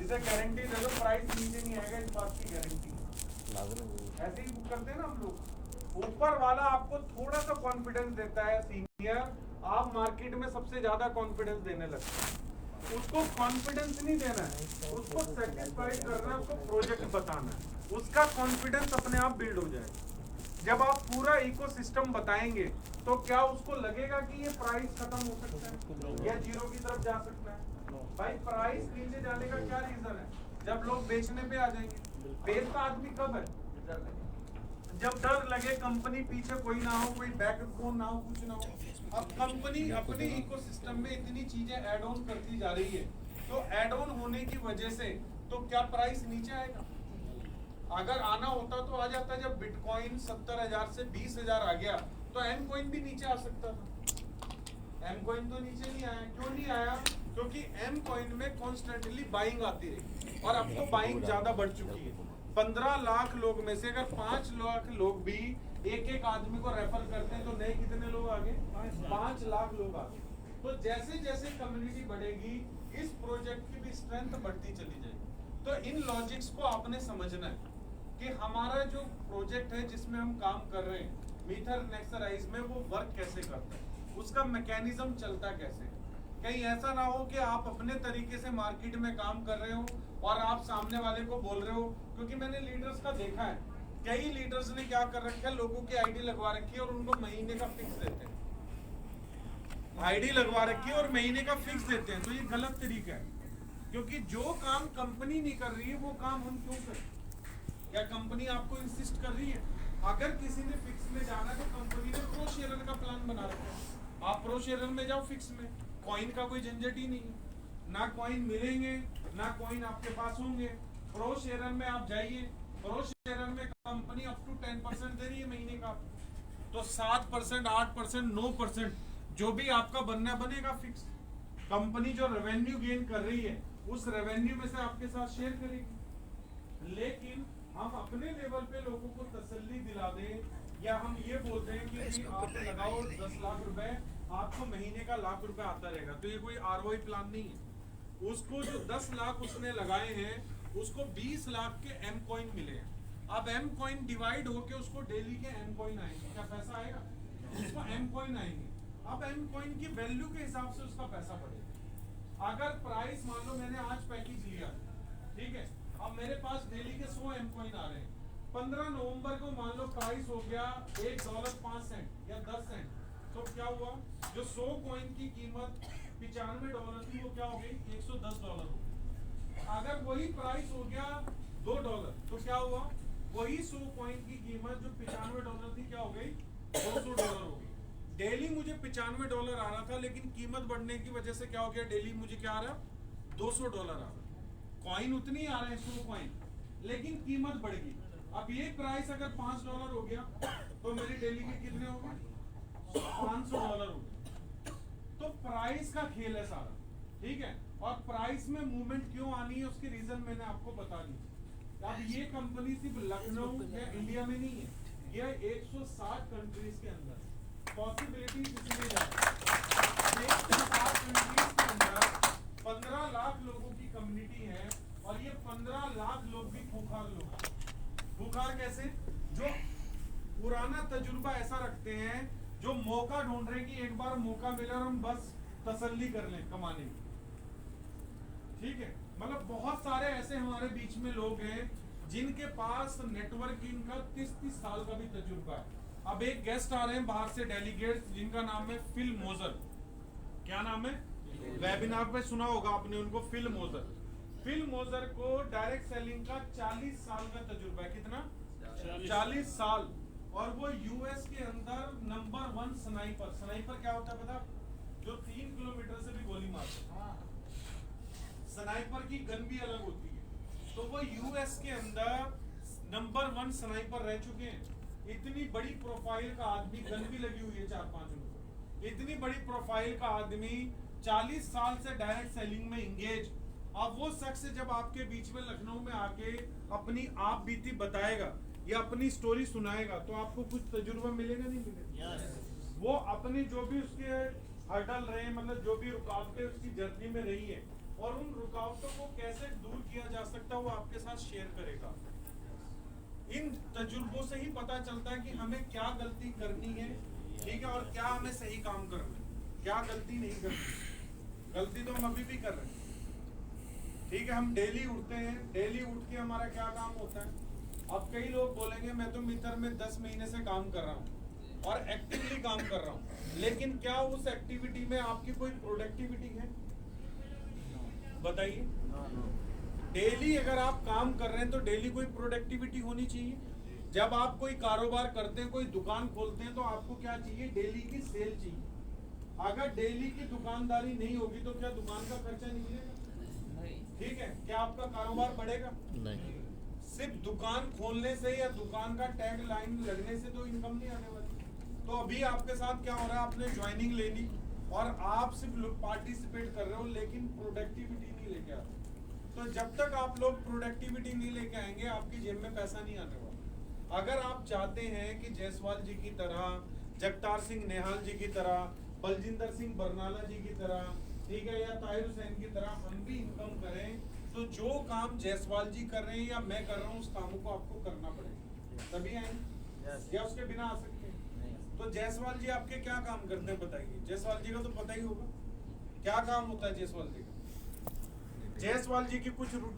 इसे गारंटी दे दो प्राइस नीचे नहीं आएगा, इस बात की गारंटी है। ऐसे ही बुक करते हैं ना हम लोग। ऊपर वाला आपको थोड़ा सा कॉन्फिडेंस देता है सीनियर, आप मार्केट में सबसे ज्यादा कॉन्फिडेंस देने लगते हैं। उसको कॉन्फिडेंस नहीं देना है, उसको सेटिस्फाई करना है, उसको प्रोजेक्ट बताना है, उसका कॉन्फिडेंस अपने आप बिल्ड हो जाएगा। जब आप पूरा इकोसिस्टम बताएंगे तो क्या उसको लगेगा कि ये प्राइस खत्म हो सकता है या जीरो की तरफ जा सकता है? भाई प्राइस नीचे जाने का क्या रीजन है? जब लोग बेचने पे आ जाएंगे। बेचता आदमी कब है? जब डर लगे कंपनी पीछे कोई ना हो, कोई बैकबोन ना हो, कुछ ना हो। अब कंपनी अपने इकोसिस्टम में इतनी चीजें ऐड ऑन करती जा रही है, तो ऐड ऑन होने की वजह से तो क्या प्राइस नीचे आएगा? अगर आना होता तो आ जाता। जब बिटकॉइन 70,000 से 20,000 आ गया तो एम कॉइन भी नीचे आ सकता था। एम कॉइन तो नीचे नहीं आया। क्यों नहीं आया? क्योंकि एम कॉइन में कॉन्स्टेंटली बाइंग आती रही और अब तो बाइंग ज्यादा बढ़ चुकी है। 15 लाख लोग में से अगर 5 लाख लोग भी एक एक आदमी को रेफर करते हैं तो नए कितने लोग आ गए? 5 लाख लोग आ गए। तो जैसे जैसे कम्युनिटी बढ़ेगी इस प्रोजेक्ट की भी स्ट्रेंथ बढ़ती चली जाएगी। तो इन लॉजिक्स को आपने समझना है कि हमारा जो प्रोजेक्ट है जिसमें हम काम कर रहे हैं मीथर नेक्सराइज में, वो वर्क कैसे करता है, उसका मैकेनिज्म चलता कैसे। कहीं ऐसा ना हो कि आप अपने तरीके से मार्केट में काम कर रहे हो और आप सामने वाले को बोल रहे हो। क्योंकि मैंने लीडर्स का देखा है, कई लीडर्स ने क्या कर रखा है, लोगों की आईडी लगवा रखी है और उनको महीने का फिक्स देते हैं। आईडी लगवा रखी है और महीने का फिक्स देते हैं, तो ये गलत तरीका है। क्योंकि जो काम कंपनी नहीं कर रही है वो काम हम क्यों करें? क्या कंपनी आपको इंसिस्ट कर रही है? अगर किसी ने फिक्स में जाना है तो कंपनी ने प्रो शेयर का प्लान बना रखा है, आप प्रो शेयर में जाओ फिक्स में। कॉइन का कोई झंझट ही नहीं है, ना कॉइन मिलेंगे ना कॉइन आपके पास होंगे। प्रो शेयर में आप जाइए, प्रो शेयर में कंपनी अप टू 10% दे रही है महीने का। तो 7%, 8%, 9% जो भी आपका बनना बनेगा फिक्स। कंपनी जो रेवेन्यू गेन कर रही है उस रेवेन्यू में से आपके साथ शेयर करेगी। लेकिन हम अपने लेवल पे लोगों को तसल्ली दिला दें या हम ये बोलते हैं कि आप लगाओ 10 लाख रुपए, आपको महीने का लाख रुपए आता रहेगा, तो ये कोई आरओआई प्लान नहीं है। उसको जो 10 लाख उसने लगाए हैं उसको 20 लाख के एम कॉइन मिले हैं। अब एम कॉइन डिवाइड होके उसको डेली के एम कॉइन आएंगे। क्या पैसा आएगा? उसको एम कॉइन आएंगे। अब एम कॉइन की वैल्यू के हिसाब से उसका पैसा बढ़ेगा। अगर प्राइस मान लो मैंने आज पैकेज लिया, ठीक है, अब मेरे पास डेली के 100 एम कॉइन आ रहे हैं। 15 नवंबर को मान लो प्राइस हो गया $1.05 या 10 सेंट, तो क्या हुआ? जो 100 कॉइन की कीमत $95 थी वो क्या हो गई? $110 हो गई। अगर वही प्राइस हो गया $2 तो क्या हुआ? वही 100 कॉइन की कीमत जो $95 थी क्या हो गई? $200 हो गई। डेली मुझे $95 आ रहा था, लेकिन कीमत बढ़ने की वजह से क्या हो गया? डेली मुझे क्या आ रहा? $200 आ रहा। कॉइन उतनी आ रहे हैं 100 कॉइन, लेकिन कीमत बढ़ गई। अब ये प्राइस अगर $5 हो गया तो मेरी डेली के कितने हो गए? $500 हो गए। तो प्राइस का खेल है सारा, ठीक है। और प्राइस में मूवमेंट क्यों आनी है उसकी रीजन मैंने आपको बता दी। अब ये कंपनी सिर्फ लखनऊ या इंडिया में नहीं है, यह 160 कंट्रीज के अंदर पॉसिबिलिटी इसलिए जाती है। 160 कंट्रीज के अंदर 15 लाख लोगों की कम्युनिटी है और ये 15 लाख लोग भी खूंखार लोग। खूंखार कैसे? जो पुराना तजुर्बा ऐसा रखते हैं, जो मौका ढूंढ रहे हैं कि एक बार मौका मिले और हम बस तसल्ली कर लें कमाने की, ठीक है। मतलब बहुत सारे ऐसे हमारे बीच में लोग हैं जिनके पास नेटवर्किंग का 30-30 साल का भी तजुर्बा है। अब एक गेस्ट आ रहे हैं बाहर से डेलीगेट्स, जिनका नाम है फिल मोजर। क्या नाम है? वेबिनार पे सुना होगा आपने उनको, फिल मोजर। फिल मोजर को डायरेक्ट सेलिंग का 40 साल का तजुर्बा है। कितना? 40 साल। और वो यूएस के अंदर नंबर 1 स्नाइपर। स्नाइपर क्या होता है पता? जो 3 किलोमीटर से भी गोली मारता है। स्नाइपर की गन भी अलग होती है। तो वो यूएस के अंदर नंबर 1 स्नाइपर रह चुके हैं। इतनी बड़ी प्रोफाइल का आदमी, गन भी लगी हुई है 4-5 उनको। इतनी बड़ी प्रोफाइल का आदमी 40 साल से डायरेक्ट सेलिंग में इंगेज। अब वो शख्स जब आपके बीच में लखनऊ में आके अपनी आप बीती बताएगा या अपनी स्टोरी सुनाएगा तो आपको कुछ तजुर्बा मिलेगा नहीं मिलेगा? वो अपनी जो भी उसके हर्डल रहे, मतलब जो भी रुकावटें उसकी जर्नी में रही है और उन रुकावटों को कैसे दूर किया करेगा वो आपके साथ शेयर करेगा। इन तजुर्बों से ही पता चलता है कि हमें क्या गलती करनी है, ठीक है, और क्या हमें सही काम करना है, क्या गलती नहीं करनी। गलती तो हम अभी भी कर रहे हैं, ठीक है। हम डेली उठते हैं, डेली उठ के हमारा क्या काम होता है। अब कई लोग बोलेंगे मैं तो मित्र में 10 महीने से काम कर रहा हूँ और एक्टिवली काम कर रहा हूँ, लेकिन क्या उस एक्टिविटी में आपकी कोई प्रोडक्टिविटी है? बताइए। डेली अगर आप काम कर रहे हैं तो डेली कोई प्रोडक्टिविटी होनी चाहिए। जब आप कोई कारोबार करते हैं, कोई दुकान खोलते हैं, तो आपको क्या चाहिए? डेली की सेल चाहिए। अगर डेली की दुकानदारी नहीं होगी तो क्या दुकान का खर्चा निकलेगा? ठीक है। क्या आपका कारोबार बढ़ेगा? नहीं। सिर्फ दुकान खोलने से या दुकान का टैग लाइन लगने से तो इनकम नहीं आने वाली। तो अभी आपके साथ क्या हो रहा है, आपने ज्वाइनिंग ले ली और आप सिर्फ पार्टिसिपेट कर रहे हो लेकिन प्रोडक्टिविटी नहीं लेके आते। तो जब तक आप लोग प्रोडक्टिविटी नहीं लेके आएंगे आपकी जेब में पैसा नहीं आने वाला। अगर आप चाहते हैं कि जायसवाल जी की तरह, जगतार सिंह नेहाल जी की तरह, बलजिंदर सिंह बरनाला जी की तरह, ठीक है, या ताहिर हुसैन की तरह हम भी इनकम करें, तो जो काम जायसवाल जी कर रहे हैं या मैं कर रहा हूँ उस कामों को आपको करना पड़ेगा, तभी आएंगे। या उसके बिना आ सकते हैं? तो जायसवाल जी आपके क्या काम करते हैं बताइए? जायसवाल जी का तो पता ही होगा क्या काम होता है जायसवाल जी का। जायसवाल जी की कुछ रूटीन